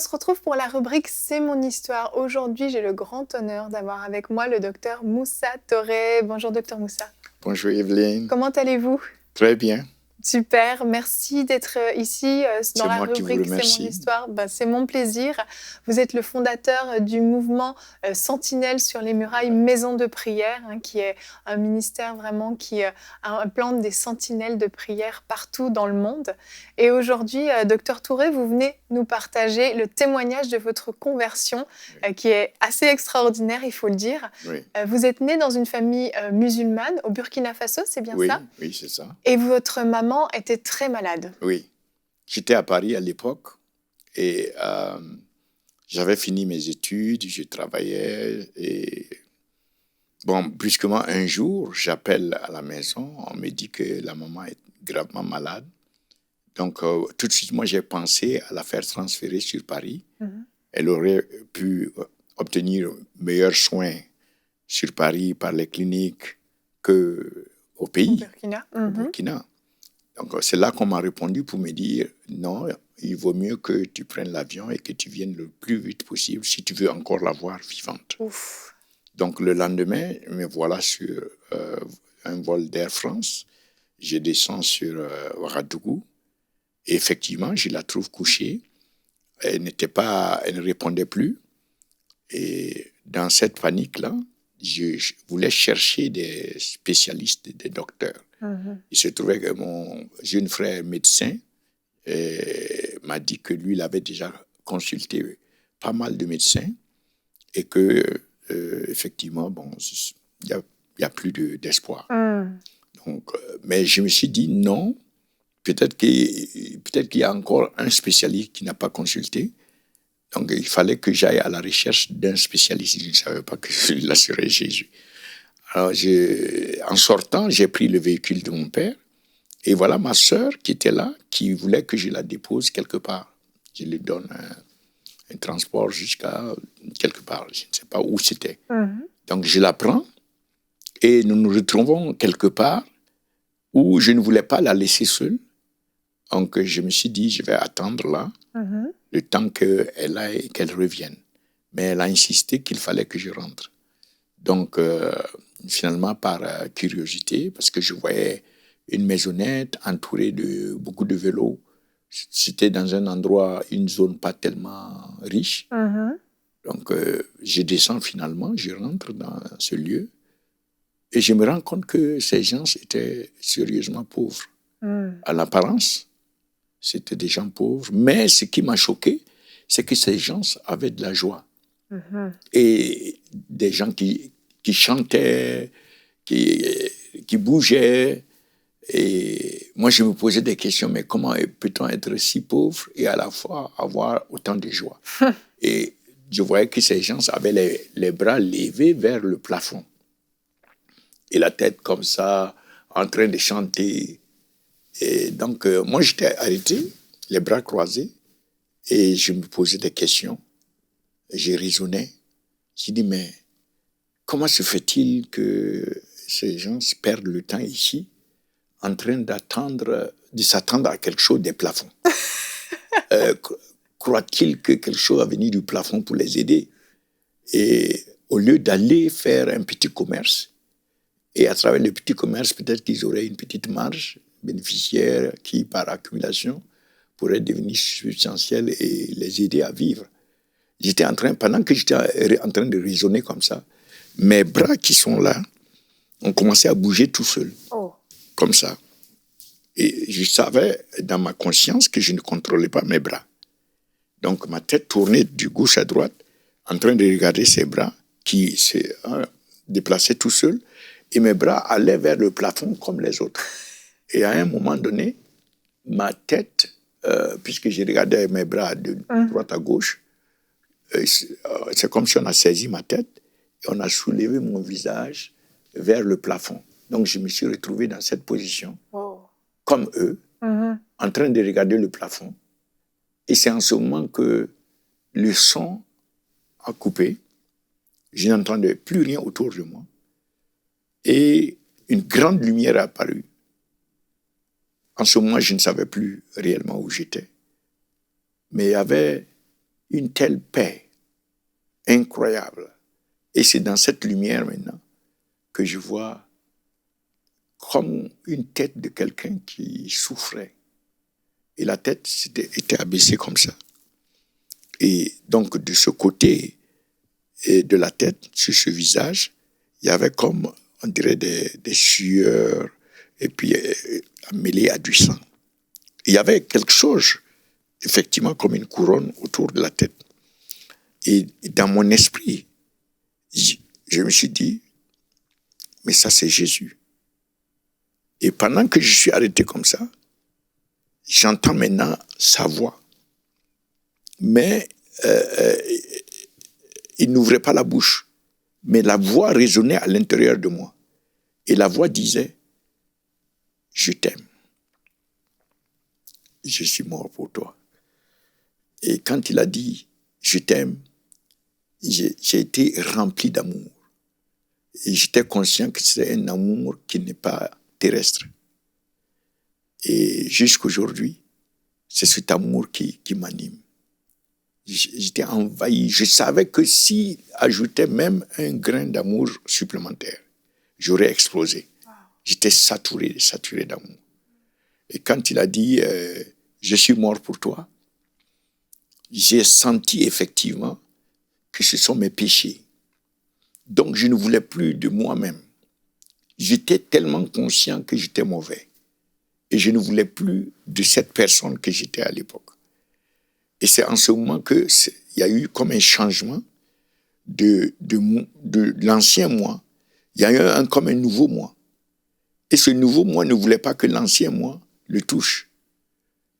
se retrouve pour la rubrique C'est mon histoire. Aujourd'hui, j'ai le grand honneur d'avoir avec moi le docteur Moussa Touré. Bonjour docteur Moussa. Bonjour Evelyne. Comment allez-vous? Très bien. Super, merci d'être ici dans C'est la moi qui vous rubrique C'est mon remercie. histoire. C'est mon plaisir. Vous êtes le fondateur du mouvement Sentinelle sur les murailles, maison de prière, qui est un ministère vraiment qui implante des sentinelles de prière partout dans le monde. Et aujourd'hui, docteur Touré, vous venez nous partager le témoignage de votre conversion, qui est assez extraordinaire, il faut le dire. Oui, Vous êtes né dans une famille musulmane au Burkina Faso, c'est bien ça? oui, c'est ça. Et votre maman était très malade. Oui. J'étais à Paris à l'époque et j'avais fini mes études, je travaillais et brusquement un jour, j'appelle à la maison, on me dit que la maman est gravement malade. Donc tout de suite, moi j'ai pensé à la faire transférer sur Paris. Mm-hmm. Elle aurait pu obtenir meilleurs soins sur Paris par les cliniques qu'au pays, Burkina. Au Burkina. Donc, c'est là qu'on m'a répondu pour me dire non, il vaut mieux que tu prennes l'avion et que tu viennes le plus vite possible si tu veux encore la voir vivante. Ouf. Donc, le lendemain, me voilà sur un vol d'Air France. Je descends sur Ouagadougou et effectivement, je la trouve couchée. Elle ne répondait plus. Et dans cette panique-là, je voulais chercher des spécialistes, des docteurs. Mm-hmm. Il se trouvait que mon jeune frère médecin m'a dit que lui, il avait déjà consulté pas mal de médecins et que, effectivement, il n'y a plus d'espoir. Donc, mais je me suis dit non, peut-être qu'il y a encore un spécialiste qui n'a pas consulté. Donc, il fallait que j'aille à la recherche d'un spécialiste. Je ne savais pas que celui-là serait Jésus. Alors, en sortant, j'ai pris le véhicule de mon père. Et voilà ma sœur qui était là, qui voulait que je la dépose quelque part. Je lui donne un transport jusqu'à quelque part. Je ne sais pas où c'était. Mm-hmm. Donc, je la prends et nous nous retrouvons quelque part où je ne voulais pas la laisser seule. Donc, je me suis dit, je vais attendre là. Mm-hmm. Le temps qu'elle aille et qu'elle revienne. Mais elle a insisté qu'il fallait que je rentre. Donc, finalement, par curiosité, parce que je voyais une maisonnette entourée de beaucoup de vélos. C'était dans un endroit, une zone pas tellement riche. Mm-hmm. Donc, je descends finalement, je rentre dans ce lieu et je me rends compte que ces gens étaient sérieusement pauvres. À l'apparence, c'était des gens pauvres. Mais ce qui m'a choqué, c'est que ces gens avaient de la joie. Mm-hmm. Et des gens qui chantaient, qui bougeaient. Et moi, je me posais des questions, mais comment peut-on être si pauvre et à la fois avoir autant de joie? Et je voyais que ces gens avaient les bras levés vers le plafond. Et la tête comme ça, en train de chanter. Et donc, moi, j'étais arrêté, les bras croisés, et je me posais des questions. Je raisonnais. J'ai dit, mais comment se fait-il que ces gens perdent le temps ici en train de s'attendre à quelque chose des plafonds? Croient-ils que quelque chose va venir du plafond pour les aider? Et au lieu d'aller faire un petit commerce, et à travers le petit commerce, peut-être qu'ils auraient une petite marge bénéficiaire qui, par accumulation, pourrait devenir substantielle et les aider à vivre. Pendant que j'étais en train de raisonner comme ça, mes bras qui sont là ont commencé à bouger tout seuls, comme ça. Et je savais dans ma conscience que je ne contrôlais pas mes bras. Donc ma tête tournait de gauche à droite, en train de regarder ces bras qui se déplaçaient tout seuls, et mes bras allaient vers le plafond comme les autres. Et à un moment donné, ma tête, puisque je regardais mes bras de droite à gauche, c'est comme si on a saisi ma tête et on a soulevé mon visage vers le plafond. Donc, je me suis retrouvé dans cette position, comme eux, en train de regarder le plafond. Et c'est en ce moment que le son a coupé. Je n'entendais plus rien autour de moi. Et une grande lumière est apparue. En ce moment, je ne savais plus réellement où j'étais. Mais il y avait une telle paix incroyable. Et c'est dans cette lumière maintenant que je vois comme une tête de quelqu'un qui souffrait. Et la tête était abaissée comme ça. Et donc, de ce côté de la tête, sur ce visage, il y avait comme, on dirait, des sueurs, et puis mêlées à du sang. Il y avait quelque chose, effectivement, comme une couronne autour de la tête. Et dans mon esprit, je me suis dit, mais ça, c'est Jésus. Et pendant que je suis arrêté comme ça, j'entends maintenant sa voix. Mais il n'ouvrait pas la bouche. Mais la voix résonnait à l'intérieur de moi. Et la voix disait, je t'aime. Je suis mort pour toi. Et quand il a dit, je t'aime, j'ai été rempli d'amour. Et j'étais conscient que c'est un amour qui n'est pas terrestre. Et jusqu'aujourd'hui, c'est cet amour qui m'anime. J'étais envahi. Je savais que s'il ajoutait même un grain d'amour supplémentaire, j'aurais explosé. Wow. J'étais saturé d'amour. Et quand il a dit je suis mort pour toi, j'ai senti effectivement que ce sont mes péchés. Donc je ne voulais plus de moi-même. J'étais tellement conscient que j'étais mauvais. Et je ne voulais plus de cette personne que j'étais à l'époque. Et c'est en ce moment qu'il y a eu comme un changement de l'ancien moi. Il y a eu comme un nouveau moi. Et ce nouveau moi ne voulait pas que l'ancien moi le touche.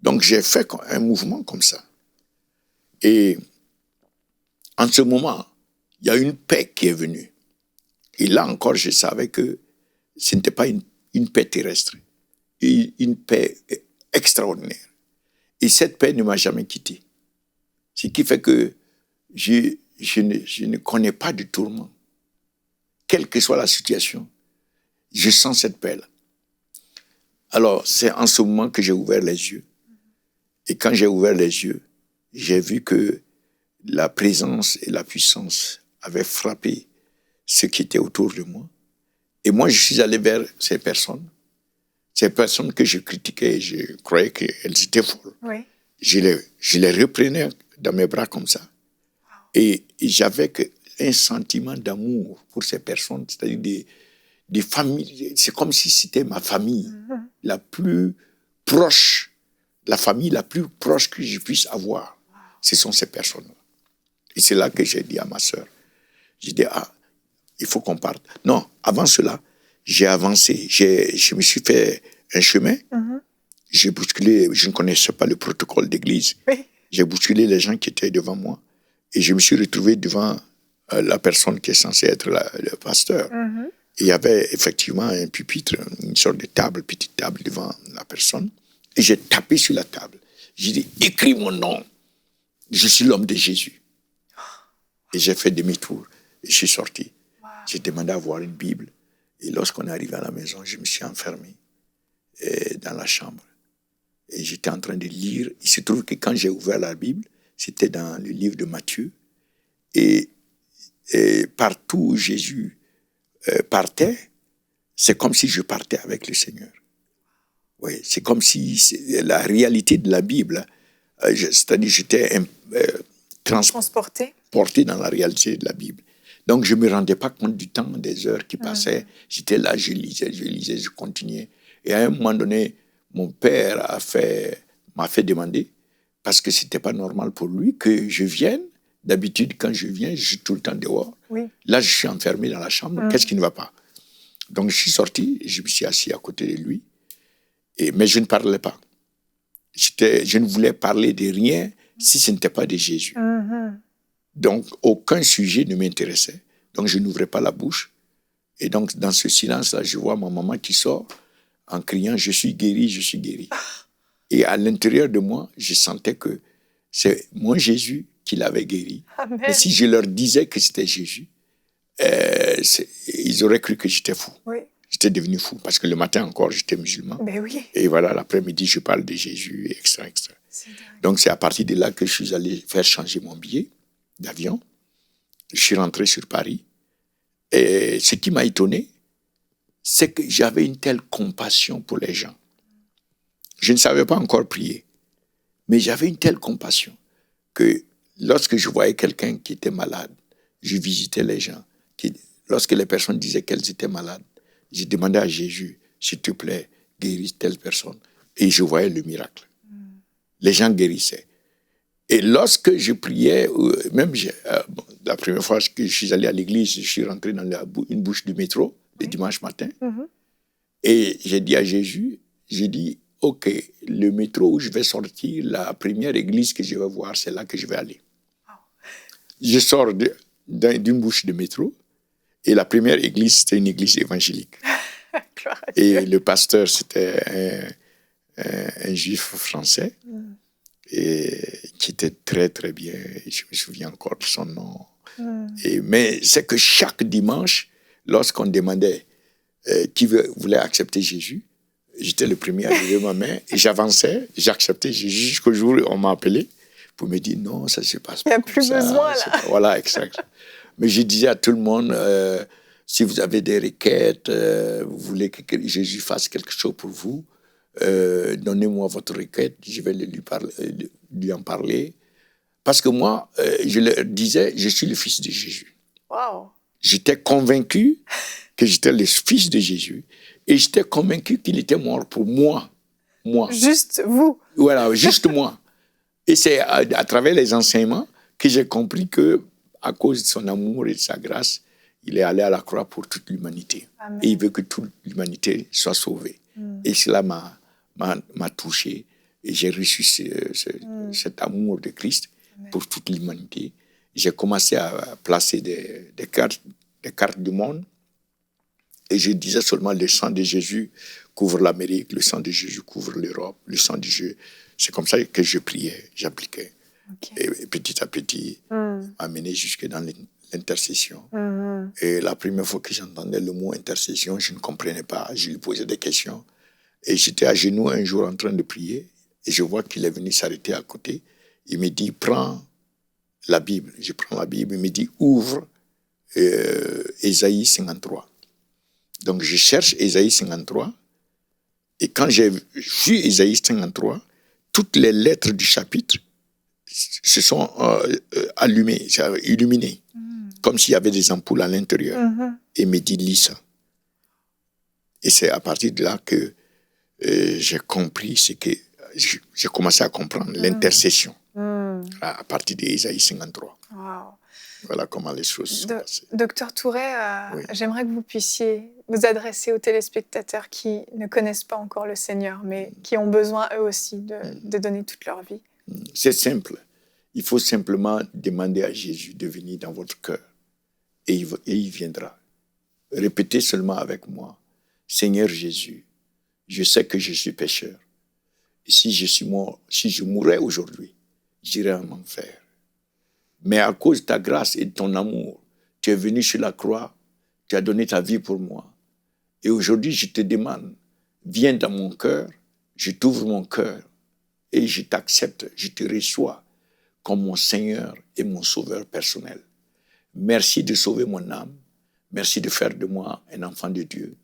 Donc j'ai fait un mouvement comme ça. Et en ce moment, il y a une paix qui est venue. Et là encore, je savais que ce n'était pas une paix terrestre, une paix extraordinaire. Et cette paix ne m'a jamais quitté. Ce qui fait que je ne connais pas de tourment. Quelle que soit la situation, je sens cette paix-là. Alors, c'est en ce moment que j'ai ouvert les yeux. Et quand j'ai ouvert les yeux, j'ai vu que la présence et la puissance avaient frappé ce qui était autour de moi. Et moi, je suis allé vers ces personnes que je critiquais et je croyais qu'elles étaient folles. Oui. Je les reprenais dans mes bras comme ça. Et j'avais un sentiment d'amour pour ces personnes, c'est-à-dire des familles. C'est comme si c'était ma famille la plus proche, la famille la plus proche que je puisse avoir. Ce sont ces personnes-là. Et c'est là que j'ai dit à ma sœur, j'ai dit, il faut qu'on parte. Non, avant cela, j'ai avancé. Je me suis fait un chemin. J'ai bousculé, je ne connaissais pas le protocole d'église. Oui. J'ai bousculé les gens qui étaient devant moi. Et je me suis retrouvé devant la personne qui est censée être le pasteur. Et il y avait effectivement un pupitre, une sorte de table, petite table devant la personne. Et j'ai tapé sur la table. J'ai dit, écris mon nom. Je suis l'homme de Jésus. Et j'ai fait demi-tour. Et je suis sorti. Wow. J'ai demandé à voir une Bible. Et lorsqu'on est arrivé à la maison, je me suis enfermé dans la chambre. Et j'étais en train de lire. Il se trouve que quand j'ai ouvert la Bible, c'était dans le livre de Matthieu. Et partout où Jésus partait, c'est comme si je partais avec le Seigneur. Oui, c'est comme si la réalité de la Bible, c'est-à-dire j'étais transporté dans la réalité de la Bible. Donc je ne me rendais pas compte du temps, des heures qui passaient. J'étais là, je lisais, je continuais. Et à un moment donné, mon père m'a fait demander, parce que ce n'était pas normal pour lui que je vienne. D'habitude, quand je viens, je suis tout le temps dehors. Oui. Là, je suis enfermé dans la chambre. Qu'est-ce qui ne va pas? Donc, je suis sorti, je me suis assis à côté de lui. Mais je ne parlais pas. Je ne voulais parler de rien si ce n'était pas de Jésus. Donc, aucun sujet ne m'intéressait. Donc, je n'ouvrais pas la bouche. Et donc, dans ce silence-là, je vois ma maman qui sort en criant « Je suis guéri, je suis guéri ». Et à l'intérieur de moi, je sentais que c'est moi Jésus qui l'avait guéri. Amen. Mais si je leur disais que c'était Jésus, ils auraient cru que j'étais fou. Oui. J'étais devenu fou parce que le matin encore, j'étais musulman. Ben oui. Et voilà, l'après-midi, je parle de Jésus, etc., etc. Donc, c'est à partir de là que je suis allé faire changer mon billet d'avion. Je suis rentré sur Paris. Et ce qui m'a étonné, c'est que j'avais une telle compassion pour les gens. Je ne savais pas encore prier, mais j'avais une telle compassion que lorsque je voyais quelqu'un qui était malade, je visitais les gens. Lorsque les personnes disaient qu'elles étaient malades, je demandais à Jésus, s'il te plaît, guéris telle personne. Et je voyais le miracle. Les gens guérissaient. Et lorsque je priais, même la première fois que je suis allé à l'église, je suis rentré dans une bouche du métro le dimanche matin. Et j'ai dit à Jésus, j'ai dit, OK, le métro où je vais sortir, la première église que je vais voir, c'est là que je vais aller. Je sors d'une bouche de métro et la première église, c'était une église évangélique. Et le pasteur, c'était un juif français et qui était très, très bien. Je me souviens encore de son nom. Mais c'est que chaque dimanche, lorsqu'on demandait qui voulait accepter Jésus, j'étais le premier à lever ma main et j'avançais, j'acceptais Jésus jusqu'au jour où on m'a appelé pour me dire non, ça ne se passe pas. Il n'y a plus besoin là. Voilà, exact. Mais je disais à tout le monde, si vous avez des requêtes, vous voulez que Jésus fasse quelque chose pour vous, donnez-moi votre requête, je vais lui en parler. Parce que moi, je leur disais, je suis le fils de Jésus. Wow. J'étais convaincu que j'étais le fils de Jésus et j'étais convaincu qu'il était mort pour moi. Juste vous. Voilà, juste moi. Et c'est à travers les enseignements que j'ai compris que, à cause de son amour et de sa grâce, il est allé à la croix pour toute l'humanité. Amen. Et il veut que toute l'humanité soit sauvée. Et cela m'a touché. Et j'ai reçu cet amour de Christ pour toute l'humanité. J'ai commencé à placer des cartes du monde. Et je disais seulement, le sang de Jésus couvre l'Amérique, le sang de Jésus couvre l'Europe, le sang de Jésus. C'est comme ça que je priais, j'appliquais. Okay. Et petit à petit, amené jusque dans l'intercession. Et la première fois que j'entendais le mot intercession, je ne comprenais pas. Je lui posais des questions. Et j'étais à genoux un jour en train de prier. Et je vois qu'il est venu s'arrêter à côté. Il me dit, prends la Bible. Je prends la Bible. Il me dit, ouvre Ésaïe 53. Donc je cherche Ésaïe 53. Et quand j'ai vu Ésaïe 53, toutes les lettres du chapitre se sont illuminées, comme s'il y avait des ampoules à l'intérieur. Et me dit, lis ça. Et c'est à partir de là que j'ai compris j'ai commencé à comprendre l'intercession à partir d'Ésaïe 53. Wow. Voilà comment les choses sont passées. Docteur Touret, oui. J'aimerais que vous puissiez vous adresser aux téléspectateurs qui ne connaissent pas encore le Seigneur, mais qui ont besoin eux aussi de donner toute leur vie. C'est simple. Il faut simplement demander à Jésus de venir dans votre cœur et il viendra. Répétez seulement avec moi, Seigneur Jésus, je sais que je suis pécheur. Et si je mourais aujourd'hui, j'irais en enfer. Mais à cause de ta grâce et de ton amour, tu es venu sur la croix, tu as donné ta vie pour moi. Et aujourd'hui, je te demande, viens dans mon cœur, je t'ouvre mon cœur et je t'accepte, je te reçois comme mon Seigneur et mon Sauveur personnel. Merci de sauver mon âme. Merci de faire de moi un enfant de Dieu.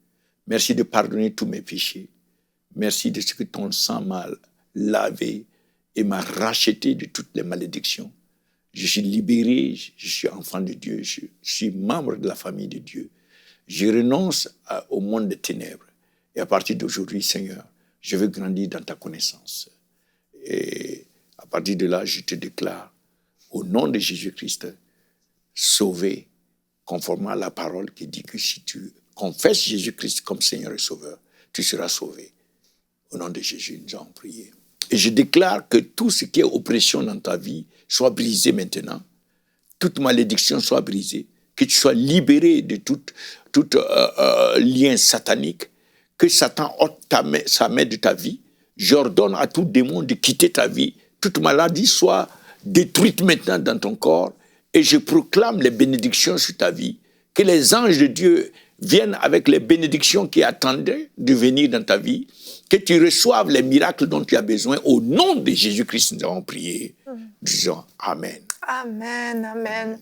Merci de pardonner tous mes péchés. Merci de ce que ton sang m'a lavé et m'a racheté de toutes les malédictions. Je suis libéré, je suis enfant de Dieu, je suis membre de la famille de Dieu. Je renonce au monde des ténèbres. Et à partir d'aujourd'hui, Seigneur, je veux grandir dans ta connaissance. Et à partir de là, je te déclare, au nom de Jésus-Christ, sauvé, conformément à la parole qui dit que si tu confesses Jésus-Christ comme Seigneur et Sauveur, tu seras sauvé. Au nom de Jésus, nous allons prier. Et je déclare que tout ce qui est oppression dans ta vie soit brisé maintenant. Toute malédiction soit brisée. Que tu sois libéré de tout lien satanique. Que Satan ôte sa main de ta vie. J'ordonne à tout démon de quitter ta vie. Toute maladie soit détruite maintenant dans ton corps. Et je proclame les bénédictions sur ta vie. Que les anges de Dieu vienne avec les bénédictions qui attendaient de venir dans ta vie, que tu reçoives les miracles dont tu as besoin. Au nom de Jésus-Christ, nous avons prié. Disons Amen. Amen, amen.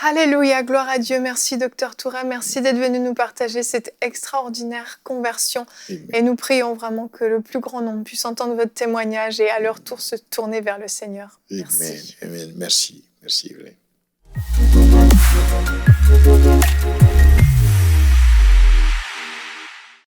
Alléluia, gloire à Dieu. Merci, Docteur Toura. Merci d'être venu nous partager cette extraordinaire conversion. Amen. Et nous prions vraiment que le plus grand nombre puisse entendre votre témoignage et à leur tour se tourner vers le Seigneur. Merci. Amen. Amen. Merci. Merci.